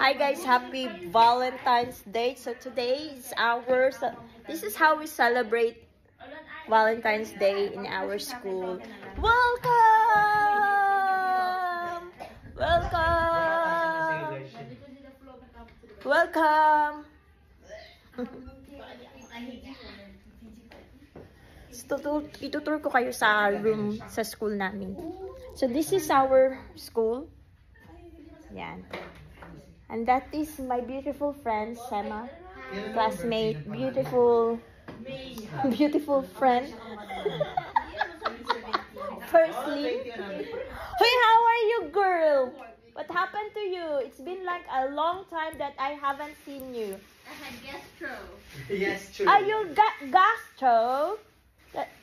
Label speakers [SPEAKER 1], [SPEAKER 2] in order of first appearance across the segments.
[SPEAKER 1] Hi guys, happy Valentine's Day. So today is this is how we celebrate Valentine's Day in our school. Welcome! Welcome! Welcome! Itutur ko kayo sa room sa school namin. So this is our school. Yan. And that is my beautiful friend, Sema. Classmate, beautiful friend. Firstly, hey, how are you, girl? What happened to you? It's been like a long time that I haven't seen you.
[SPEAKER 2] I had gastro.
[SPEAKER 3] Yes, true.
[SPEAKER 1] Are you gastro?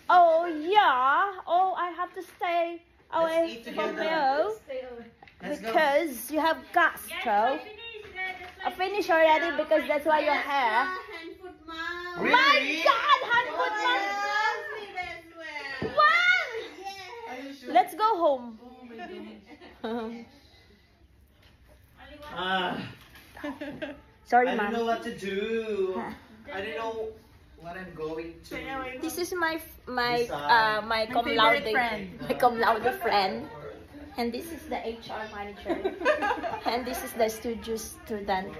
[SPEAKER 1] Oh, yeah. Oh, I have to stay away from you. Because you have gastro. I finished already because that's why your hair.
[SPEAKER 3] Really?
[SPEAKER 1] My God, hand foot mouth. What? Let's go home. Sorry,
[SPEAKER 3] I don't know
[SPEAKER 1] ma'am.
[SPEAKER 3] what to do. I don't know what I'm going to.
[SPEAKER 1] This is my
[SPEAKER 3] Decide.
[SPEAKER 1] my cum laude friend, and this is the HR manager, and this is the studio student,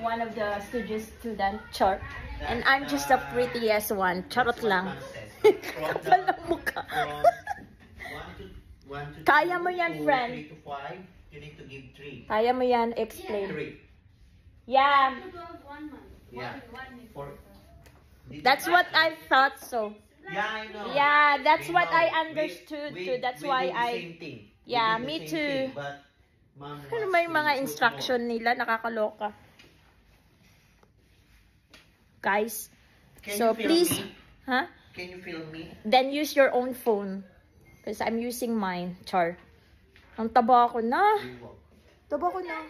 [SPEAKER 1] one of the studio student, Char, and I'm just the prettiest one. Charot lang. Kapal ng mukha. Kaya mo yan, friend.
[SPEAKER 3] 3 to 5, you need to give 3.
[SPEAKER 1] Kaya mo yan, explain.
[SPEAKER 3] 3.
[SPEAKER 1] Yeah,
[SPEAKER 3] Yeah.
[SPEAKER 1] that's what I thought so.
[SPEAKER 3] Yeah, I know.
[SPEAKER 1] Yeah, that's
[SPEAKER 3] We
[SPEAKER 1] what
[SPEAKER 3] know.
[SPEAKER 1] I understood too. That's why
[SPEAKER 3] do the
[SPEAKER 1] I.
[SPEAKER 3] same thing.
[SPEAKER 1] Yeah,
[SPEAKER 3] We do the
[SPEAKER 1] me
[SPEAKER 3] same
[SPEAKER 1] too.
[SPEAKER 3] thing, but Mom
[SPEAKER 1] Pero
[SPEAKER 3] wants
[SPEAKER 1] may
[SPEAKER 3] to
[SPEAKER 1] mga
[SPEAKER 3] improve
[SPEAKER 1] instruction nila, nakakaloka. Guys,
[SPEAKER 3] more. Can
[SPEAKER 1] so
[SPEAKER 3] you film
[SPEAKER 1] please,
[SPEAKER 3] me?
[SPEAKER 1] huh?
[SPEAKER 3] Can you film me?
[SPEAKER 1] Then use your own phone. Because I'm using mine, Char. Ang taba ko na. Taba ko na.